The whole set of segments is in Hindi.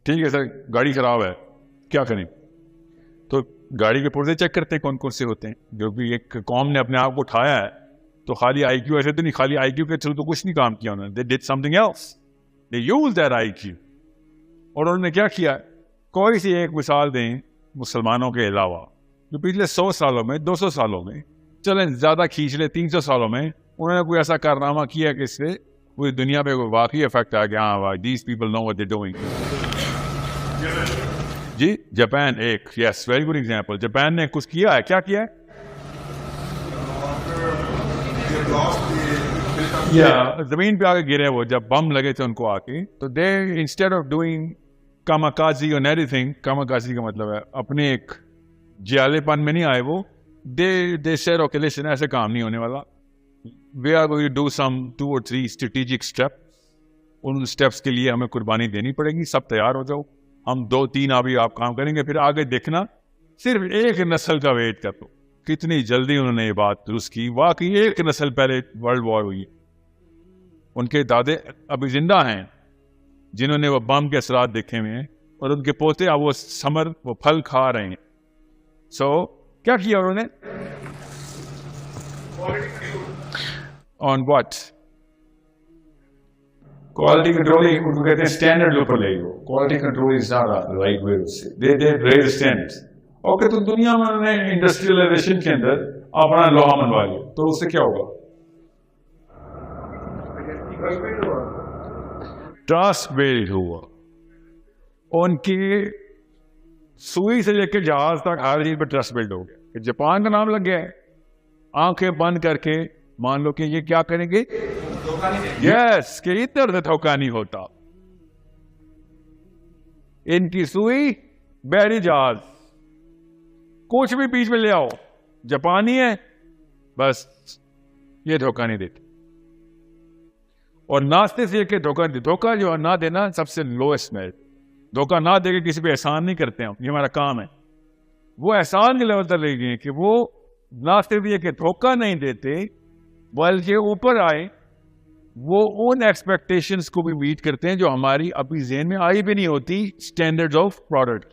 ठीक है सर, गाड़ी खराब है, क्या करें? तो गाड़ी के पुर्जे चेक करते हैं कौन कौन से होते हैं। जो भी एक कौम ने अपने आप को उठाया है, तो खाली आईक्यू ऐसे तो नहीं, खाली आईक्यू के थ्रू तो कुछ नहीं काम किया उन्होंने। They did something else, they used that IQ. और उन्होंने क्या किया? कोई सी एक मिसाल दें मुसलमानों के अलावा जो पिछले 100 सालों में, 200 सालों में, चलें ज़्यादा खींच ले 300 सालों में, उन्होंने कोई ऐसा कारनामा किया कि इससे पूरी दुनिया पे कोई वाकई इफेक्ट आ गया? हाँ भाई, these people know what they doing. जी, जापान एक, yes, very good example. Japan ने कुछ किया है, क्या किया है? जमीन पे आके गिरे वो, जब बम लगे थे उनको आके, तो दे इंस्टेड ऑफ डूइंग कामाकाजी और एनीथिंग, कामाकाजी का मतलब है अपने एक जियालेपन में नहीं आए वो, दे सेड ओके लिसन, ऐसे काम नहीं होने वाला, we are going to do some 2 or 3 strategic step. उन स्टेप्स के लिए हमें कुर्बानी देनी पड़ेगी, सब तैयार हो जाओ, हम 2-3 अभी आप काम करेंगे, फिर आगे देखना, सिर्फ एक नस्ल का वेट कर लो। कितनी जल्दी उन्होंने ये बात दुरुस्त की। वाकई एक नस्ल पहले वर्ल्ड वॉर हुई, उनके दादे अभी जिंदा हैं जिन्होंने वो बम के असरात देखे हुए हैं, और उनके पोते अब वो फल खा रहे हैं। सो क्या किया उन्होंने? On what? क्वालिटी कंट्रोलिंग, उनको कहते हैं स्टैंडर्ड ऊपर ले गए। Quality control is not the right way to say, they raise standards. Okay, तो दुनिया में उन्होंने इंडस्ट्रियलाइजेशन के अंदर अपना लोहा मनवा लिया, तो उससे क्या होगा? ट्रस्ट बिल्ड हुआ। उनकी सुई से लेकर जहाज तक हर चीज पर ट्रस्ट बिल्ड हो गया। जापान का नाम लग गया है। आंखें बंद करके मान लो कि ये क्या करेंगे, यस, कि इधर से धोखा नहीं होता। इनकी सुई बहरी जहाज, कुछ भी बीच में ले आओ, जापानी है, बस ये धोखा नहीं देते। और नाश्ते से के धोखा जो ना देना सबसे लोएस्ट में। धोखा ना देके किसी पे एहसान नहीं करते हम, ये हमारा काम है। वो एहसान के लेवल तक ले गए कि वो नाश्ते दिए के धोखा नहीं देते, बल्कि ऊपर आए वो उन एक्सपेक्टेशंस को भी मीट करते हैं जो हमारी अभी ज़हन में आई भी नहीं होती, स्टैंडर्ड्स ऑफ प्रोडक्ट।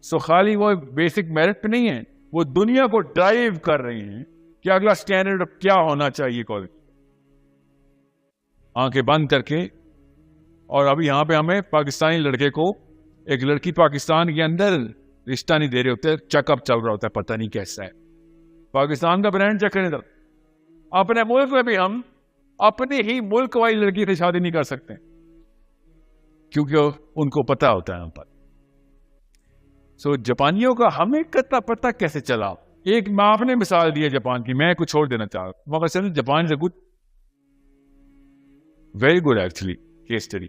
सो खाली वो बेसिक मेरिट पे नहीं है, वो दुनिया को ड्राइव कर रहे हैं कि अगला स्टैंडर्ड क्या होना चाहिए क्वालिटी। आंखें बंद करके, और अभी यहाँ पे हमें पाकिस्तानी लड़के को एक लड़की पाकिस्तान के अंदर रिश्ता नहीं दे रहे होते, चेकअप चल रहा होता है, पता नहीं कैसा है। पाकिस्तान का ब्रांड चेक करें, अपने मुल्क में भी हम अपने ही मुल्क वाली लड़की से शादी नहीं कर सकते, क्योंकि उनको पता होता है हम पर। सो जापानियों का हमें कितना पता कैसे चला? एक मैं आपने मिसाल दी है जापान की, मैं कुछ छोड़ देना चाह रहा हूं, मगर Japan is a good, very good actually case study.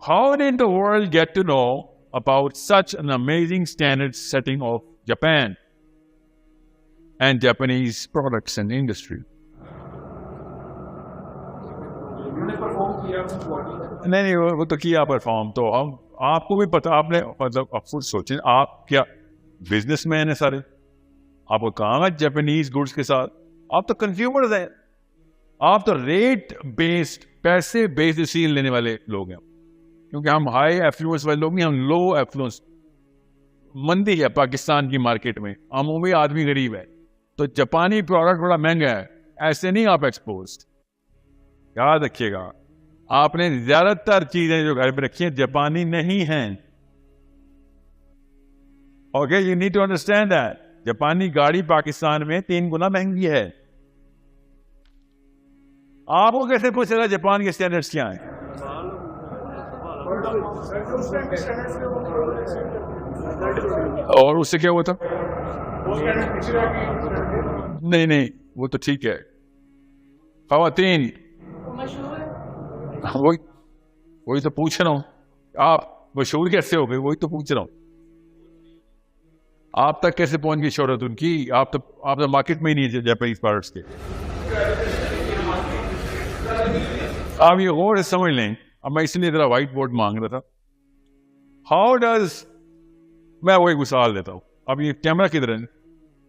How did the world get to know about such an amazing standard setting of Japan and Japanese products and industry? नहीं, वो तो किया परफॉर्म। तो हम आपको भी पता, आपने मतलब आप खुद सोचें, आप क्या बिजनेसमैन है सारे, आपको काम है जापानीज गुड्स के साथ, आप तो कंज्यूमर्स हैं, आप तो रेट बेस्ड, पैसे बेस्ड डिसीजन लेने वाले लोग हैं। क्योंकि हम हाई एफ्लुएंस वाले लोग नहीं, हम लो एफ्लुएंस। मंदी है पाकिस्तान की मार्केट में, अमूमी आदमी गरीब है, तो जापानी प्रोडक्ट बड़ा महंगा है, ऐसे नहीं आप एक्सपोज। याद रखिएगा, आपने ज्यादातर चीजें जो घर पे रखी हैं जापानी नहीं हैं। Okay, you need to understand that. जापानी गाड़ी पाकिस्तान में 3 गुना महंगी है। आपको कैसे पता चला जापान के स्टैंडर्ड्स क्या हैं? और उससे क्या हुआ था? नहीं, वो तो ठीक है। खवातीन, वही तो पूछ रहा हूं, आप मशहूर कैसे हो गए, वही तो पूछ रहा हूं। आप तक कैसे पहुंच गई शोहरत उनकी? आप तो मार्केट में ही नहीं है जापानीज प्रोडक्ट्स के। आप ये और समझ लें, अब मैं इसलिए जरा व्हाइट बोर्ड मांग रहा था। हाउ डज, मैं वही मिसाल देता हूं। अब ये कैमरा किधर है?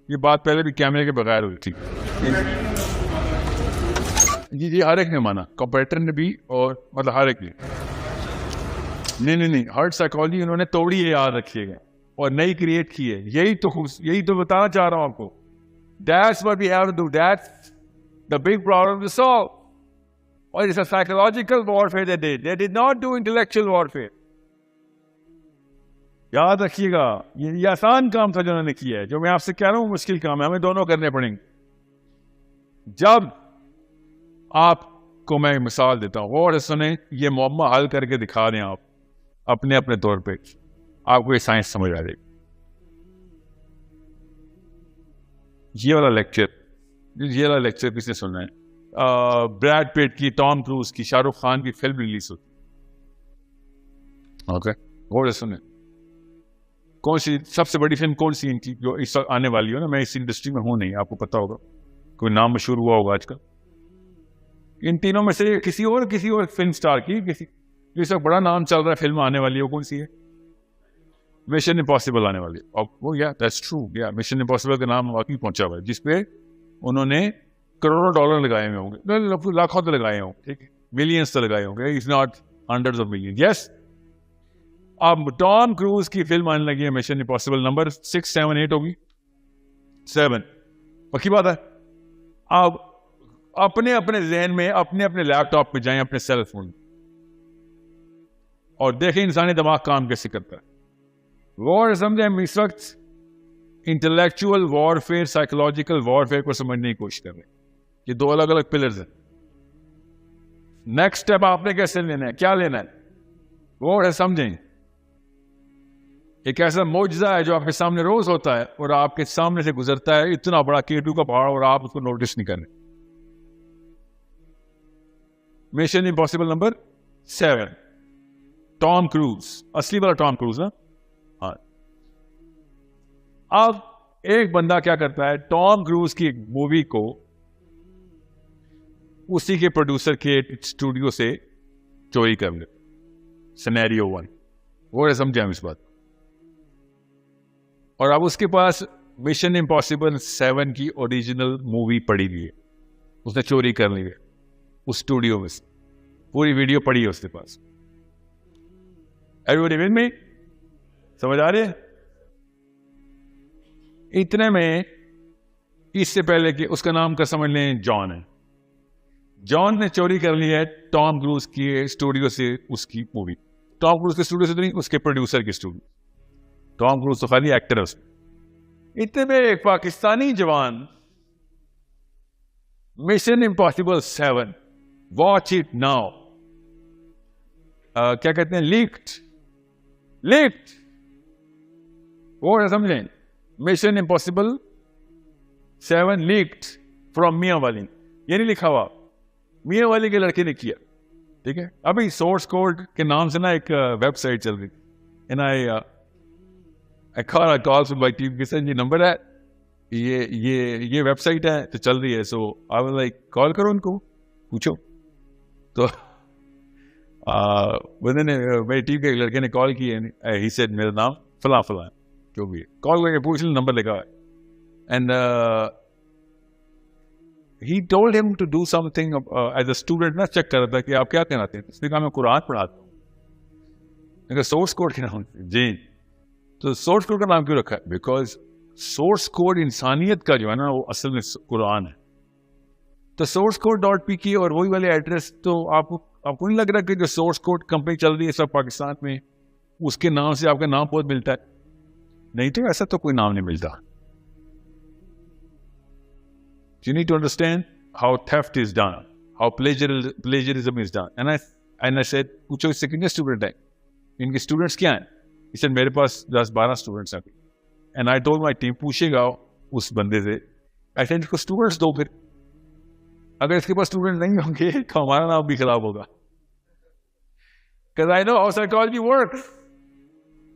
ये बात पहले भी कैमरे के बगैर हुई थी। जी, हर एक ने माना, कंपैरेटर ने भी, और मतलब हर एक ने। नहीं, हर्ट साइकोलॉजी उन्होंने तोड़ी है, याद रखिएगा, और नई क्रिएट की है। यही तो बताना चाह रहा हूं आपको। That's what we have to do. That's the big problem to solve. Or it's a psychological warfare they did. They did not do intellectual warfare. याद रखिएगा, ये आसान काम था जो उन्होंने किया है। जो मैं आपसे कह रहा हूं मुश्किल काम है, हमें दोनों करने पड़ेंगे। जब आपको मैं मिसाल देता हूं, और सुने, ये मुअम्मा हल करके दिखा दें आप अपने अपने तौर पे, आपको ये साइंस समझ आ जाएगी। ये वाला लेक्चर किसने सुनना है? ब्रैड पिट की, टॉम क्रूज की, शाहरुख खान की फिल्म रिलीज होती। ओके, और सुने, कौन सी सबसे बड़ी फिल्म कौन सी इनकी जो इस वक्त आने वाली हो ना? मैं इस इंडस्ट्री में हूं नहीं, आपको पता होगा, कोई नाम मशहूर हुआ होगा आजकल। इन तीनों में से किसी और फिल्म स्टार की, किसी इस वक्त बड़ा नाम चल रहा है, फिल्म आने वाली हो, कौन सी है? मिशन इम्पॉसिबल आने वाली। और वो दैट्स ट्रू, मिशन इम्पॉसिबल का नाम वाकई पहुंचा हुआ है, जिसपे उन्होंने करोड़ों डॉलर लगाए हुए होंगे, लाखों तो लगाए होंगे, ठीक है, मिलियंस तो लगाए होंगे, it's not hundreds of million. Yes, अब टॉम क्रूज की फिल्म आने लगी है, मिशन इम्पॉसिबल, नंबर 6, 7, 8 होगी, 7, पक्की बात है। अब अपने अपने जहन में, अपने अपने लैपटॉप पे जाएं, अपने सेल फोन, और देखें इंसानी दिमाग काम कैसे करता है। वॉर समझे, हम इस वक्त इंटेलेक्चुअल वॉरफेयर, साइकोलॉजिकल वॉरफेयर को समझने की कोशिश कर रहे हैं। ये दो अलग अलग पिलर्स हैं। नेक्स्ट स्टेप आपने कैसे लेना है, क्या लेना है? वॉर है, समझें, एक ऐसा मौजज़ा है जो आपके सामने रोज होता है, और आपके सामने से गुजरता है इतना बड़ा K2 का पहाड़, और आप उसको नोटिस नहीं कर रहे। Mission impossible number 7, Tom cruise, असली वाला टॉम क्रूज ना। हाँ, अब एक बंदा क्या करता है, टॉम क्रूज की एक मूवी को उसी के प्रोड्यूसर के स्टूडियो से चोरी कर ले। सिनेरियो 1, वो समझे हम इस बात। और अब उसके पास मिशन इम्पॉसिबल 7 की ओरिजिनल मूवी पड़ी हुई है, उसने चोरी कर ली है उस स्टूडियो में से, पूरी वीडियो पड़ी है उसके पास। Everybody with me? समझ आ रही है? इतने में, इससे पहले कि उसका नाम का समझ लें जॉन है, जॉन ने चोरी कर ली है टॉम क्रूज के स्टूडियो से उसकी मूवी। टॉम क्रूज के स्टूडियो से तो नहीं, उसके प्रोड्यूसर के स्टूडियो। टॉम क्रूज तो खाली एक्टर है उसमें। इतने में एक पाकिस्तानी जवान, mission impossible 7, watch it now, क्या कहते हैं, लीक्ड, वो है, समझें, मिशन इम्पॉसिबल 7 लीक्ड फ्रॉम मियां वाली। ये नहीं लिखा हुआ, मियां वाली के लड़के ने किया, ठीक है। अभी सोर्स कोड के नाम से ना एक वेबसाइट चल रही, and I call from my team, किसान जी नंबर है, ये वेबसाइट है तो चल रही है, सो आई वाज लाइक कॉल करो उनको, पूछो। तो बंदे ने, मेरी टीम के एक लड़के ने कॉल की, ही सेड मेरा नाम फला है, जो भी है, कॉल करके पूछ लो, नंबर लिखा है, and he told him to do something as a student. ना चेक कर रहा था कि आप क्या कहते हैं, उसने कहा मैं कुरान पढ़ाता हूँ। सोर्स कोड के नाम जी, तो सोर्स कोड का नाम क्यों रखा है? बिकॉज सोर्स कोड इंसानियत का जो है ना, वो असल में कुरान है। तो सोर्स कोड .pk और वही वाले एड्रेस, तो आपको नहीं लग रहा कि जो सोर्स कोड कंपनी चल रही है सब पाकिस्तान में, उसके नाम से आपका नाम बहुत मिलता है? नहीं, तो ऐसा तो कोई नाम नहीं मिलता। You need to understand how theft is done, how plagiarism is done. And I said, पूछो इससे कितने स्टूडेंट हैं, इनके स्टूडेंट्स क्या हैं? He said मेरे पास 10-12 स्टूडेंट्स हैं। And I told my team, पूछेगा उस बंदे से, I said इसको स्टूडेंट्स दो, फिर अगर इसके पास स्टूडेंट नहीं होंगे तो हमारा नाम भी खराब होगा। Because I know how psychology works.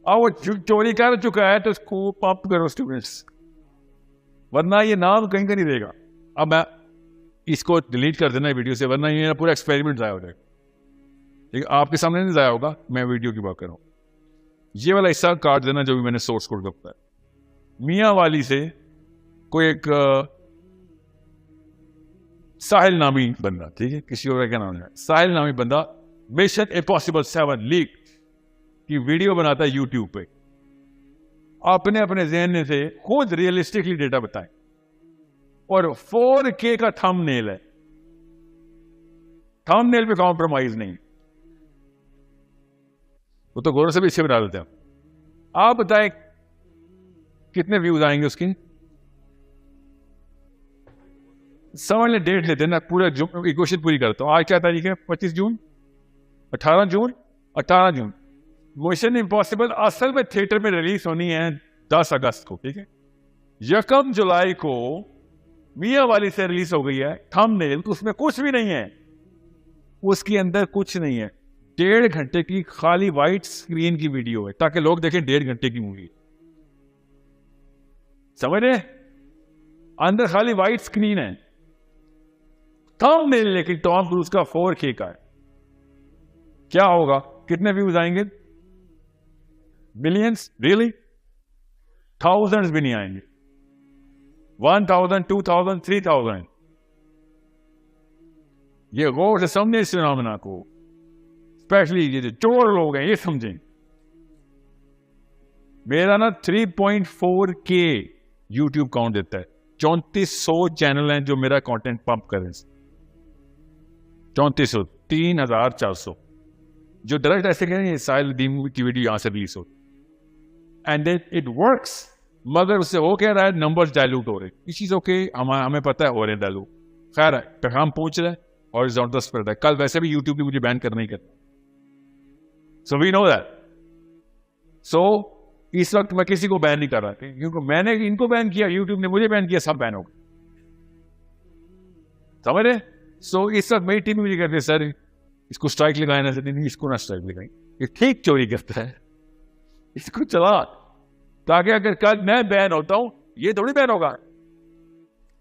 अब वो चोरी कर चुका है तो उसको पंप करो स्टूडेंट्स, वरना ये नाम कहीं का नहीं देगा। अब मैं इसको डिलीट कर देना वीडियो से, वरना ये पूरा एक्सपेरिमेंट ज़ाया हो जाएगा। ठीक है, आपके सामने नहीं ज़ाया होगा, मैं वीडियो की बात कर रहा हूँ। ये वाला हिस्सा काट देना जो भी मैंने सोर्स कोड करता है। मियाँ वाली से कोई एक साहिल नामी बंदा, ठीक है, किसी और का क्या नाम है, साहिल नामी बंदा, मिशन इम्पॉसिबल 7 लीक, कि वीडियो बनाता है यूट्यूब पे, अपने अपने जहन से खुद रियलिस्टिकली डेटा बताएं, और 4K का थंबनेल है, थंबनेल पे कॉम्प्रोमाइज नहीं, वो तो गौरव से भी अच्छे बना देते हैं। आप बताएं कितने व्यूज आएंगे उसकी? समझ ले, डेट लेते हैं ना, पूरा इक्वेशन पूरी करता हूं। आज क्या तारीख है? 25 जून, 18 जून, 18 जून। मिशन इम्पॉसिबल असल में थिएटर में रिलीज होनी है 10 अगस्त को, ठीक है। 1 जुलाई को मियां वाली से रिलीज हो गई है थंबनेल, तो उसमें कुछ भी नहीं है, उसके अंदर कुछ नहीं है। 1.5 घंटे की खाली व्हाइट स्क्रीन की वीडियो है, ताकि लोग देखें 1.5 घंटे की मूवी। समझ रहे? अंदर खाली व्हाइट स्क्रीन है, थंबनेल लेकिन टॉम क्रूज का 4K का है। क्या होगा? कितने व्यूज आएंगे? मिलियंस? रियली? थाउजेंड्स भी नहीं आएंगे। 1000, 2000, 3000। ये गौर से समझे इस फिनोमेना को, स्पेशली ये जो चोर लोग हैं, ये समझें। मेरा ना 3.4K यूट्यूब काउंट देता है, 3400 चैनल हैं जो मेरा कंटेंट पंप करें। 3400, 3400 जो डायरेक्ट ऐसे कह रहे हैं साहिल अदीम की वीडियो यहां से रिलीज हो, एंड देन इट वर्क्स। मगर उससे वो कह रहा है नंबर्स डायलूट हो रहे, इस चीज ओके, हमें पता है हो रहे डायलूट। खैर है, पैगाम पहुंच रहा है और हॉरिजॉन्टल स्प्रेड है। कल वैसे भी यूट्यूब भी मुझे बैन करना ही करता, सो वी नो दैट। सो इस वक्त मैं किसी को बैन नहीं कर रहा था, क्योंकि मैंने इनको बैन किया, यूट्यूब ने मुझे बैन किया, सब बैन हो गए। समझ रहे? सो इस वक्त मेरी टीम मुझे कहते हैं सर इसको स्ट्राइक लगाए ना, नहीं इसको ना स्ट्राइक लगाए, ये ठीक चोरी करता है, इसको चला, ताकि अगर कल मैं बैन होता हूं, ये थोड़ी बैन होगा,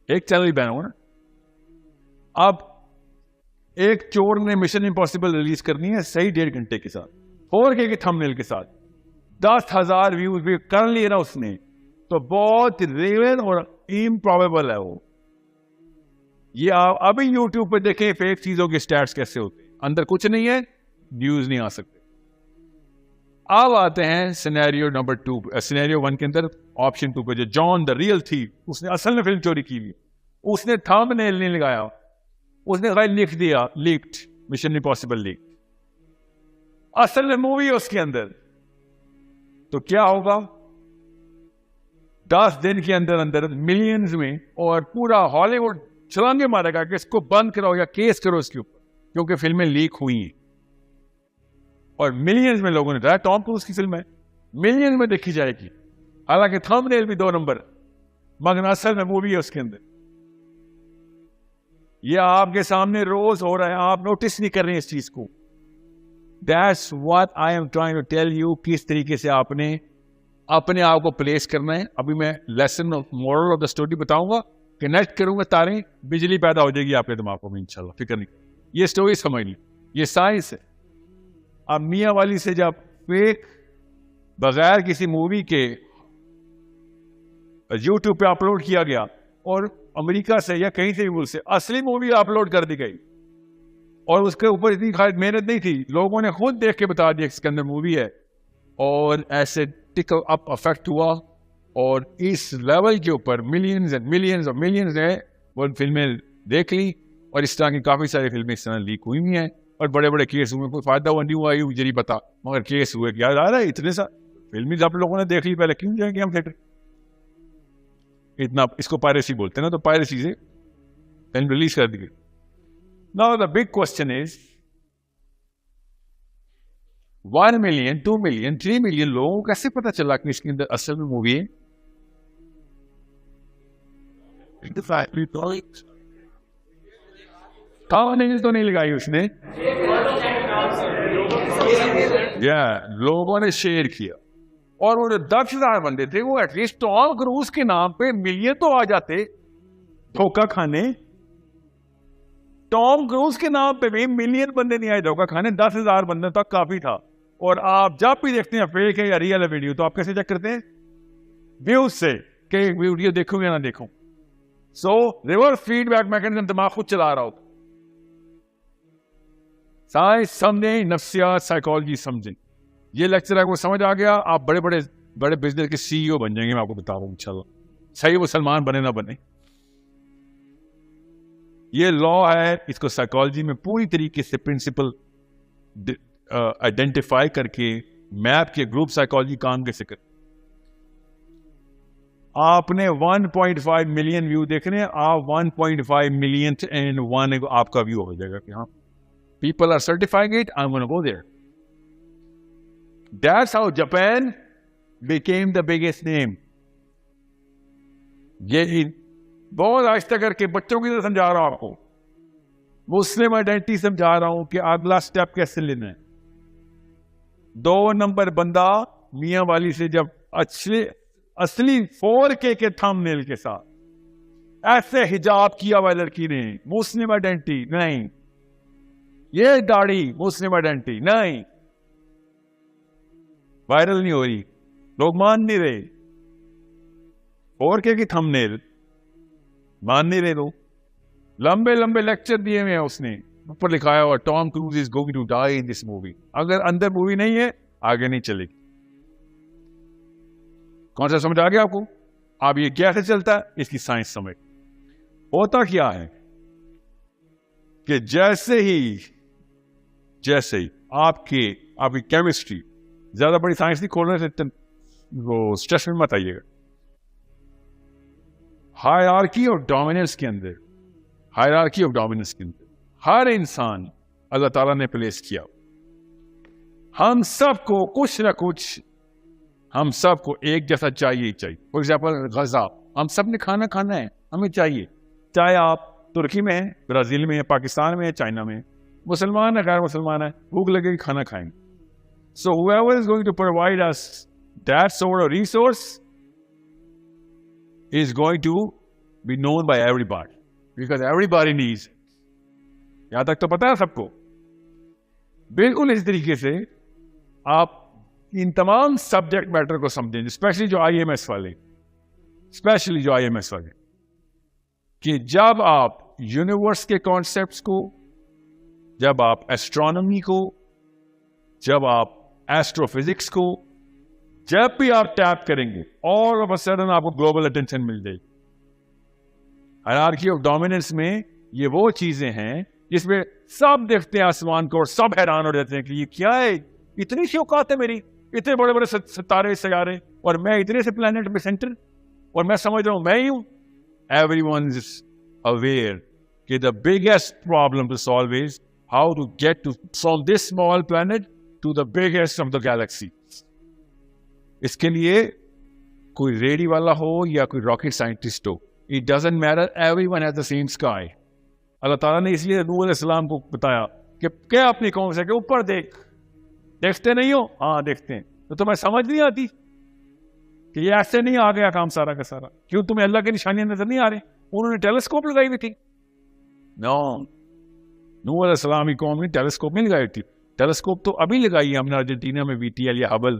एक चैनल ही बैन होगा ना। अब एक चोर ने मिशन इम्पॉसिबल रिलीज करनी है सही 1.5 घंटे के साथ, 4K के थंबनेल के साथ, 10,000 व्यूज भी कर लिए ना उसने, तो बहुत रेयर और इम्प्रॉबेबल है वो। ये आप अभी यूट्यूब पे देखें फेक चीजों के स्टैट्स कैसे होते हैं, अंदर कुछ नहीं है, व्यूज नहीं आ सकते। अब आते हैं सिनेरियो नंबर 2, सिनेरियो 1 के अंदर ऑप्शन 2 पे, जो जॉन द रियल थी, उसने असल में फिल्म चोरी की हुई, उसने थंबनेल नहीं लगाया, उसने खाली लिख दिया लीक्ड, मिशन इम्पॉसिबल लीक, असल में मूवी है उसके अंदर। तो क्या होगा? 10 दिन के अंदर अंदर मिलियंस में, और पूरा हॉलीवुड छलांगे मारेगा कि इसको बंद करो या केस करो इसके ऊपर, क्योंकि फिल्में लीक हुई हैं और मिलियंस में लोगों ने कहा टॉम क्रूज की फिल्म है, मिलियंस में देखी जाएगी, हालांकि थंबनेल भी 2 नंबर, मगर असल में मूवी है उसके अंदर। ये आपके सामने रोज हो रहा है, आप नोटिस नहीं कर रहे हैं इस चीज को। That's what I am trying to tell you, किस तरीके से आपने अपने आप को प्लेस करना है। अभी मैं lesson of moral of the story बताऊंगा, कनेक्ट करूंगा तारे, बिजली पैदा हो जाएगी आपके दिमाग में इंशाल्लाह, फिक्र नहीं। ये स्टोरी समझ ली, ये साइंस है। अब मियां वाली से जब फेक बगैर किसी मूवी के यूट्यूब पे अपलोड किया गया, और अमेरिका से या कहीं से भी से असली मूवी अपलोड कर दी गई, और उसके ऊपर इतनी खास मेहनत नहीं थी, लोगों ने खुद देख के बता दिया इसके अंदर मूवी है, और ऐसे टिक अप इफेक्ट हुआ, और इस लेवल के ऊपर मिलियंस एंड मिलियंस और मिलियंस ने वो फिल्में देख ली, और इस तरह की काफी सारी फिल्में इस तरह लीक हुई हैं, और बड़े बड़े केस हुए। कोई फायदा हुआ नहीं हुआ ये मुझे नहीं पता, मगर केस हुए। क्या आ रहा है इतने सा फिल्में आप लोगों ने देख ली, पहले क्यों जाएंगे हम थिएटर? इतना इसको पायरेसी बोलते हैं ना, तो पायरेसी से फिल्म रिलीज कर दी गई। Now the big question is 1 million, 2 million, 3 million लोगों को कैसे पता चला कि इसके अंदर असल में मूवी है? तो नहीं लगाई उसने, या लोगों ने शेयर किया, और वो जो 10,000 बंदे थे वो एटलीस्ट टॉम क्रूज के नाम पे मिलियन तो आ जाते धोखा खाने। टॉम क्रूज के नाम पे भी मिलियन बंदे नहीं आए धोखा खाने, 10,000 बंदे तक काफी था। और आप जब भी देखते हैं फेक है या रियल है वीडियो, तो आप कैसे चेक करते हैं? व्यूज से, कि वीडियो देखूं या ना देखूं। सो रिवर्स फीडबैक मैकेनिज्म दिमाग खुद चला रहा होता। साइंस समझें, नफ्सियात साइकोलॉजी समझें। ये लेक्चर आपको समझ आ गया, आप बड़े बड़े बड़े बिजनेस के सीईओ बन जाएंगे, मैं आपको बता रहा हूँ इंशाल्लाह। सही वो सलमान बने ना बने, ये लॉ है। इसको साइकोलॉजी में पूरी तरीके से प्रिंसिपल आइडेंटिफाई करके मैप के ग्रुप साइकोलॉजी काम कैसे कर। आपने 1.5 मिलियन व्यू देख रहे हैं, आप 1.5 मिलियन एंड वन आपका व्यू हो जाएगा कि हाँ people are certifying it, I'm going to go there. That's how Japan became the biggest name. ये बहुत आहिस्ता करके बच्चों की तरह समझा रहा हूं आपको, मुस्लिम आइडेंटिटी समझा रहा हूं कि अगला स्टेप कैसे लेना है। 2 नंबर बंदा मियां वाली से जब असली 4K के थंबनेल के साथ ऐसे हिजाब किया हुआ लड़की ने, मुस्लिम आइडेंटिटी नहीं, ये दाढ़ी मुस्लिम आइडेंटिटी नहीं, वायरल नहीं हो रही, लोग मान नहीं रहे। 4K की थंबनेल मान नहीं रहे लोग। लंबे लंबे लेक्चर दिए हुए हैं उसने, ऊपर लिखाया हुआ Tom Cruise is going to die in this movie. अगर अंदर मूवी नहीं है आगे नहीं चलेगी। कौन सा समझ आ गया आपको? आप ये कैसे चलता है इसकी साइंस समझ। होता क्या है कि जैसे ही आपकी केमिस्ट्री, ज्यादा बड़ी साइंस नहीं खोलने से वो स्ट्रेस में मत आइएगा। हायरार्की ऑफ डोमिनेंस के अंदर हर इंसान अल्लाह ताला ने प्लेस किया। हम सबको कुछ ना कुछ, हम सबको एक जैसा चाहिए। फॉर एग्जाम्पल गजा, हम सब ने खाना है, हमें चाहिए। चाहे आप तुर्की में है, ब्राजील में है, पाकिस्तान में है, चाइना में, मुसलमान है, गैर मुसलमान है, भूख लगेगी खाना खाएंगे। सो whoever is going to provide us that sort of resource is going to be known by everybody because everybody needs it. यहां तक तो पता है सबको। बिल्कुल इस तरीके से आप इन तमाम सब्जेक्ट मैटर को समझें, स्पेशली जो IMS वाले, कि जब आप यूनिवर्स के कॉन्सेप्ट्स को, जब आप एस्ट्रोनॉमी को, जब आप एस्ट्रोफिजिक्स को, जब भी आप टैप करेंगे, ऑल ऑफ अ सडन आपको ग्लोबल अटेंशन मिल जाएगी। हायरार्की ऑफ डोमिनेंस में ये वो चीजें हैं जिसमें सब देखते हैं आसमान को और सब हैरान हो जाते हैं कि ये क्या है, इतनी सी औकात है मेरी, इतने बड़े बड़े सितारे सैयारे, और मैं इतने से प्लेनेट में सेंटर, और मैं समझ रहा हूं मैं ही हूं। एवरीवन इज अवेयर कि the biggest problem to solve is how to get to from this small planet to the biggest of the galaxy. इसके लिए कोई रेडी वाला हो या कोई रॉकेट साइंटिस्ट हो, it doesn't matter, everyone has the same sky. Allah Taala ने इसलिए नूह अलैहिस्सलाम को बताया कि क्या अपनी कौम से कि ऊपर देखते नहीं हो? हाँ देखते हैं। तो तुम्हें समझ नहीं आती कि ये ऐसे नहीं आ गया काम सारा का सारा? क्यों तुम्हें अल्लाह की निशानियां नजर नहीं आ रही? उन्होंने टेलीस्कोप लगाई हुई थी। नो, नूह अलैहिस्सलाम की कौम ने टेलीस्कोप नहीं लगाई थी। टेलीस्कोप तो अभी लगाई है हमने अर्जेंटीना में, VTL या हबल,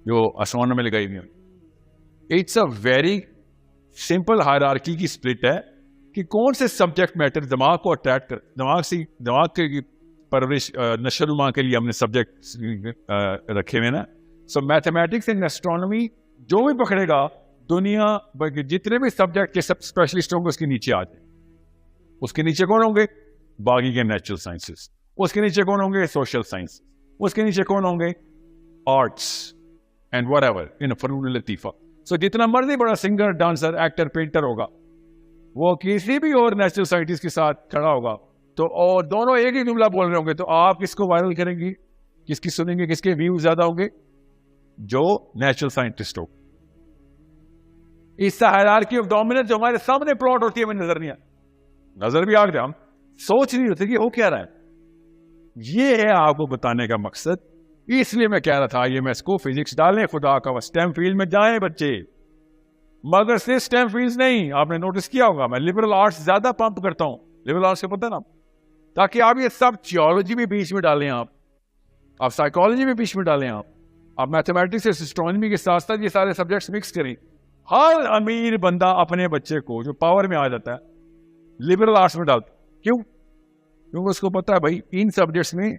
जो आसमान में लगाई हुई है। It's a very simple hierarchy की स्प्लिट है कि कौन से सब्जेक्ट मैटर दिमाग को अट्रैक्ट कर, दिमाग के परवरिश नशोनुमा के लिए हमने सब्जेक्ट रखे हुए ना। सो मैथमेटिक्स एंड एस्ट्रोनॉमी जो भी पकड़ेगा, दुनिया जितने भी सब्जेक्ट के सब स्पेशलिस्ट होंगे उसके नीचे आ जाए। उसके नीचे कौन होंगे? बाकी के नेचुरल साइंसेस। उसके नीचे कौन होंगे? Social science. उसके नीचे कौन होंगे? आर्ट्स एंड व्हाटएवर इन फनून लतीफा। सो जितना मर्जी बड़ा सिंगर, डांसर, एक्टर, पेंटर होगा, वो किसी भी और नेचुरल साइंटिस्ट के साथ खड़ा होगा तो, और दोनों एक ही जुमला बोल रहे होंगे, तो आप किसको वायरल करेंगे? किसकी सुनेंगे? किसके व्यूज ज्यादा होंगे? जो नेचुरल साइंटिस्ट हो। इस हायरार्की ऑफ डोमिनेंस जो हमारे सामने प्लॉट होती है, हमें नजर नहीं आ, नजर भी आ गया, हम सोच नहीं होते कि हो क्या रहा है। ये है आपको बताने का मकसद। इसलिए मैं कह रहा था IMS को फिजिक्स डालें, खुदा का स्टेम फील्ड में जाएं बच्चे, मगर सिर्फ स्टेम फील्ड नहीं। आपने नोटिस किया होगा मैं लिबरल आर्ट्स ज्यादा पंप करता हूं। लिबरल आर्ट्स से पता ना, ताकि आप ये सब जियोलॉजी भी बीच में डालें, आप साइकोलॉजी भी बीच में डालें, आप मैथमेटिक्स और एस्ट्रोनॉमी के साथ साथ ये सारे सब्जेक्ट्स मिक्स करें। हर अमीर बंदा अपने बच्चे को जो पावर में आ जाता है लिबरल आर्ट्स में डालता। क्यों? क्योंकि उसको पता है भाई इन सब्जेक्ट्स में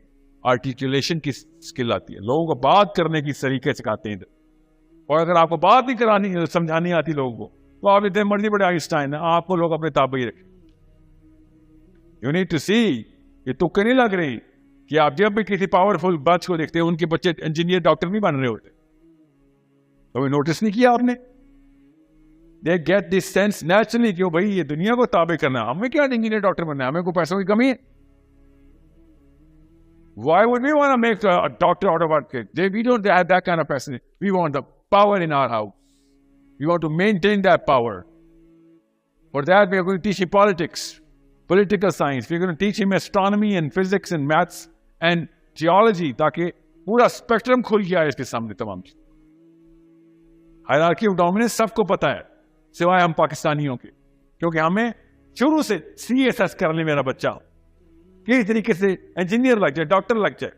आर्टिकुलेशन की स्किल आती है, लोगों को बात करने की तरीके सिखाते हैं इधर। और अगर आपको बात नहीं करानी, समझानी आती लोगों को, तो आप इतने मर्जी बड़े आइंस्टाइन है, आपको लोग अपने ताबे रखें। यू नीड टू सी, ये तुक्के नहीं लग रही कि आप जब भी किसी पावरफुल बच्चे को देखते हैं, उनके बच्चे इंजीनियर डॉक्टर नहीं बन रहे होते। तो नोटिस नहीं किया आपने? They get this sense naturally, क्यों भाई ये दुनिया को ताबे करना है, हमें क्या इंजीनियर डॉक्टर बनना है, हमें कोई पैसों की कमी है? Why would we want to make a doctor out of our kid? We don't have that kind of person. We want the power in our house. We want to maintain that power. For that, we are going to teach him politics, political science. We are going to teach him astronomy and physics and maths and geology, ताकि पूरा स्पेक्ट्रम खुल के आए इसके सामने तमाम चीज। हायरार्की ऑफ डोमिनेंस सबको पता है, सिवाय हम पाकिस्तानियों के, क्योंकि हमें शुरू से CSS कर ले मेरा बच्चा, किस तरीके से इंजीनियर लग जाए, डॉक्टर लग जाए,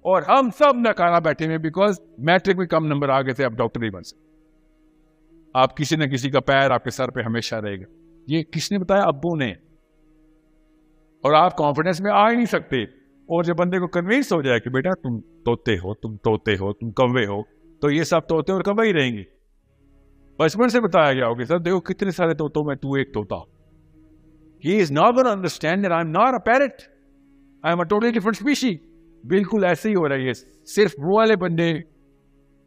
और हम सब नकारा बैठे हुए बिकॉज मैट्रिक में कम नंबर आ गए थे, अब डॉक्टर नहीं बन सकते। आप किसी न किसी का पैर आपके सर पे हमेशा रहेगा। ये किसने बताया? अब्बू ने। और आप कॉन्फिडेंस में आ ही नहीं सकते। और जब बंदे को कन्विंस हो जाए कि बेटा तुम तोते हो, तुम तोते हो, तुम कौवे हो, तो ये सब तोते और कौवे ही रहेंगे। बचपन से बताया गया होगा, सर देखो कितने सारे तोतों में तू एक तोता। He is not going to understand that I'm not a parrot. I am a totally different species. बिल्कुल ऐसे ही हो रहा है ये। सिर्फ वो वाले बंदे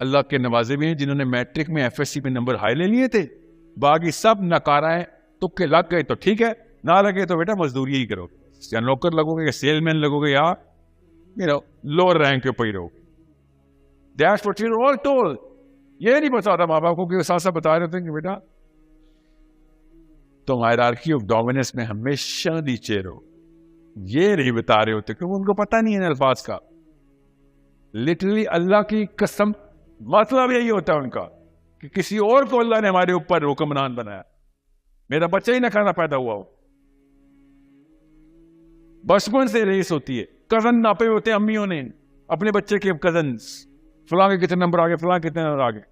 अल्लाह के नवाजे भी हैं जिन्होंने मैट्रिक में FSC में नंबर हाई ले लिए थे, बाकी सब नकारा है। तुक्के लग गए तो ठीक है, ना लगे तो बेटा मजदूरी ही करो, या नौकर लगोगे, या सेलमैन लगोगे, या लोअर रैंक के ऊपर ही रहोगे। That's what you're all told. ये नहीं पता था माँ बाप को कि साथ साथ बता रहे थे कि बेटा तुम हायरार्की ऑफ डोमिनेंस में हमेशा नीचे रहो। ये नहीं बता रहे होते क्योंकि उनको पता नहीं है अल्फाज का। लिटरली अल्लाह की कसम, मतलब यही होता है उनका कि किसी और को अल्लाह ने हमारे ऊपर हुक्मरान बनाया। मेरा बच्चा ही ना खाना पैदा हुआ हो, बचपन से रेस होती है। कजन नापे होते हैं अम्मियों ने अपने बच्चे के, कजन फलां के कितने नंबर आ गए, फलां कितने नंबर आ गए,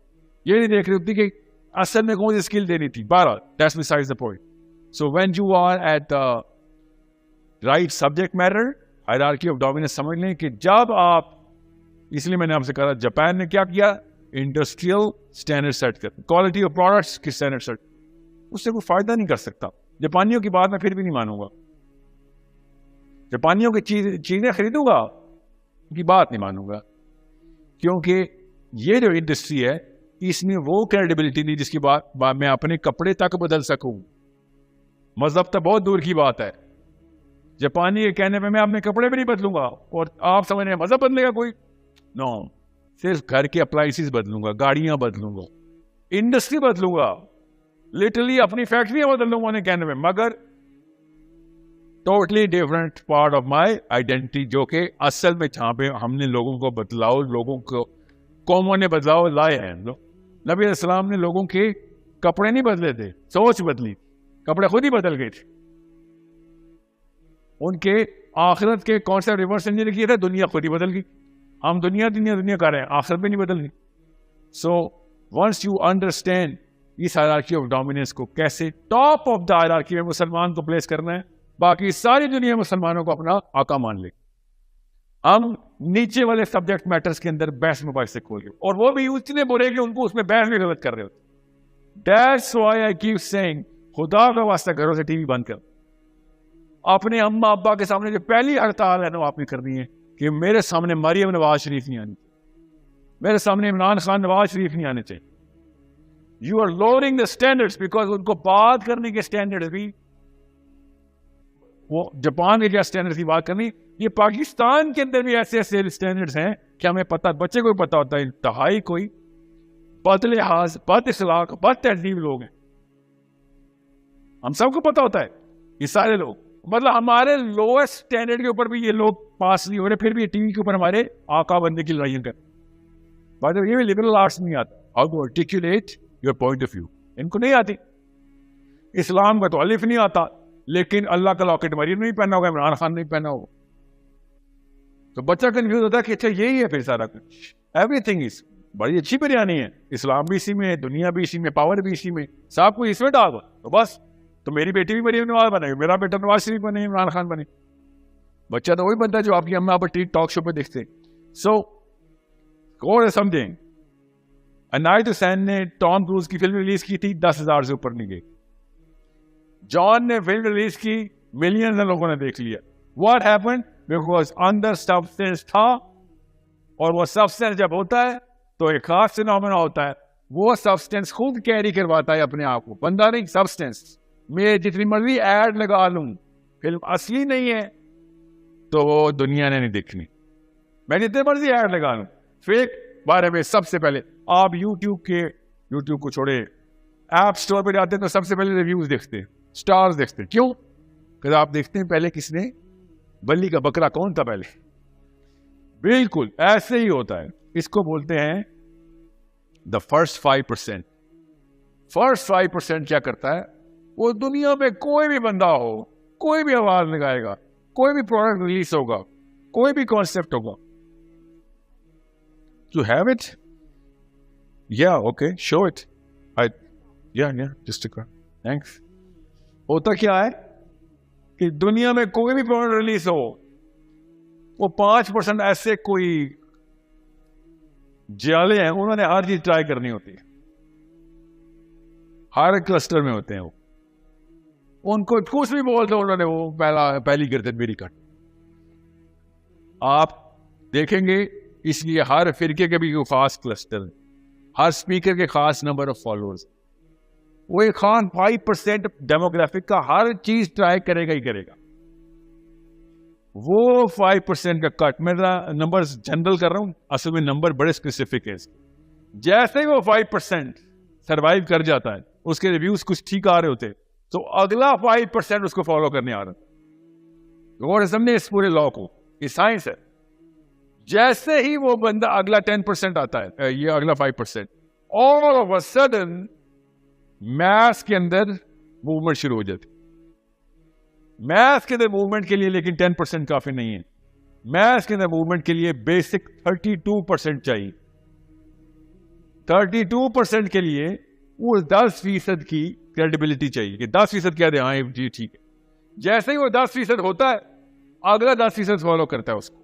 ये नहीं देख रही होती कि असल में कौन सी स्किल देनी थी। 12, that's besides the point. So when you are at the right subject matter, hierarchy of dominance समझ लें कि जब आप, इसलिए मैंने आपसे कहा जापान ने क्या किया, इंडस्ट्रियल स्टैंडर्ड सेट कर, क्वालिटी ऑफ प्रोडक्ट्स की स्टैंडर्ड सेट, उससे कोई फायदा नहीं कर सकता। जापानियों की बात मैं फिर भी नहीं मानूंगा, जापानियों की चीजें खरीदूंगा, उनकी बात नहीं मानूंगा, क्योंकि ये जो इंडस्ट्री है इसमें वो क्रेडिबिलिटी नहीं जिसकी बात मैं अपने कपड़े तक बदल सकूं। मजहब तो बहुत दूर की बात है, जापानी के कहने पे मैं अपने कपड़े भी नहीं बदलूंगा, और आप समझ रहे हैं मजहब बदलेगा कोई? नो, सिर्फ घर के अप्लाइंसेस बदलूंगा, गाड़ियां बदलूंगा, इंडस्ट्री बदलूंगा, लिटरली अपनी फैक्ट्रियां बदल लूंगा उन्हें कहने में, मगर totally different part of my identity, जो कि असल में जहां पे हमने लोगों को बदलाव, लोगों को कौमों ने बदलाव लाए हैं। नबी अस्सलाम ने लोगों के कपड़े नहीं बदले थे, सोच बदली, कपड़े खुद ही बदल गए थे। उनके आखिरत के कॉन्सेप्ट रिवर्स इंजीनियर किए थे, दुनिया खुद ही बदल गई। हम दुनिया दुनिया दुनिया कर रहे हैं, आखिरत भी नहीं बदल गई। सो वंस यू अंडरस्टैंड इस हायरार्की ऑफ डोमिनेंस को कैसे टॉप ऑफ द हायरार्की में मुसलमान को प्लेस करना है, बाकी सारी दुनिया मुसलमानों को अपना आका मान ले। हम नीचे वाले सब्जेक्ट मैटर्स के अंदर बहस मुबाहिसे खोल गए, और वो भी इतने बुरे कि उनको उसमें बहस भी गलत कर रहे होते। That's why I keep saying, खुदा का वास्ता घरों से टीवी बंद कर। अपने अम्मा अब्बा के सामने जो पहली हड़ताल है ना, वो आपने करनी है कि मेरे सामने मरियम नवाज शरीफ नहीं आनी, मेरे सामने इमरान खान नवाज शरीफ नहीं आने चाहिए। You are lowering the standards, because उनको बात करने के स्टैंडर्ड्स भी, वो जापान के क्या स्टैंडर्ड्स की बात करनी, ये पाकिस्तान के अंदर भी ऐसे ऐसे स्टैंडर्ड्स हैं कि हमें पता, बच्चे को पता होता है, इंतहाई कोई बदलिहाज, बद इखलाक, बद तहजीब लोग हैं, हम सबको पता होता है। ये सारे लोग, मतलब हमारे लोएस्ट स्टैंडर्ड के ऊपर भी ये लोग पास नहीं हो रहे, फिर भी टीवी के ऊपर हमारे आका बनने की लड़ाइयां कर। बात ये भी लिबरल आर्ट्स नहीं आता, how to articulate your point of view, इनको नहीं आती। इस्लाम का तो अलिफ नहीं आता, लेकिन अल्लाह का लॉकेट मरियम नहीं पहना होगा, इमरान खान नहीं पहना होगा, तो बच्चा कंफ्यूज होता है कि अच्छा यही है फिर सारा कुछ। एवरीथिंग इज, बड़ी अच्छी बिरयानी है, इस्लाम भी इसी में है, दुनिया भी इसी में, पावर भी इसी में, सब कुछ इसमें डाल, तो बस, तो मेरी बेटी भी मरियम नवाज बनेगी, मेरा बेटा नवाज शरीफ बने, इमरान खान बने, बच्चा तो वही बनता है जो आपकी अम्मा पर टी टॉक शो पे देखते हैं। सो और समथिंग, अनायत हुसैन ने टॉम क्रूज की फिल्म रिलीज की थी, 10,000 से ऊपर नहीं गई। जॉन ने फिल्म रिलीज की, मिलियंस लोगों ने देख लिया। What happened? बिकॉज अंदर सब्सटेंस था, और वो सब्सटेंस जब होता है तो एक खास फिनोमेना होता है, वो सब्सटेंस खुद कैरी करवाता है अपने आप को, बंदा नहीं, सब्सटेंस। मैं जितनी मर्जी ऐड लगा लूं, फिल्म असली नहीं है तो वो दुनिया ने नहीं देखनी। मैं जितने मर्जी ऐड लगा लूं, फेक बारे में सबसे पहले आप यूट्यूब को छोड़े, ऐप स्टोर पे जाते हैं तो सबसे पहले रिव्यूज देखते हैं, स्टार्स देखते हैं। क्यों? क्योंकि आप देखते हैं पहले किसने, बल्ली का बकरा कौन था पहले। बिल्कुल ऐसे ही होता है। इसको बोलते हैं द फर्स्ट 5%। फर्स्ट 5% क्या करता है, वो दुनिया में कोई भी बंदा हो, कोई भी आवाज लगाएगा, कोई भी प्रोडक्ट रिलीज होगा, कोई भी कॉन्सेप्ट होगा, you have it? Yeah, okay, show it. Yeah, just a car. Thanks. होता क्या है कि दुनिया में कोई भी प्रोडक्ट रिलीज हो, वो 5% ऐसे कोई जाले हैं, उन्होंने हर चीज ट्राई करनी होती है, हर क्लस्टर में होते हैं वो, उनको कुछ भी बोलते उन्होंने वो पहली गर्दन मेरी कट। आप देखेंगे, इसलिए हर फिरके के भी कोई खास क्लस्टर है, हर स्पीकर के खास नंबर ऑफ फॉलोअर्स। वो एक खास 5% डेमोग्राफिक का हर चीज ट्राई करेगा ही करेगा। वो 5% का कट, मेरा नंबर जनरल कर रहा हूं, असल में नंबर बड़े स्पेसिफिक है। जैसे ही वो 5% सर्वाइव कर जाता है, उसके रिव्यूज कुछ ठीक आ रहे होते, तो अगला 5% उसको फॉलो करने आ रहा। और समझे इस पूरे लॉ को, ये साइंस है। जैसे ही वो बंदा अगला 10% आता है, ये अगला 5%, all of a sudden maths के अंदर मूवमेंट शुरू हो जाती। मैथ्स के अंदर मूवमेंट के लिए लेकिन 10% काफी नहीं है। मैथ्स के अंदर मूवमेंट के लिए बेसिक 32% चाहिए। 32% के लिए वो 10% की क्रेडिबिलिटी चाहिए कि 10% कह दे हाँ जी ठीक है। जैसे ही वो 10% होता है, अगला 10% फॉलो करता है उसको।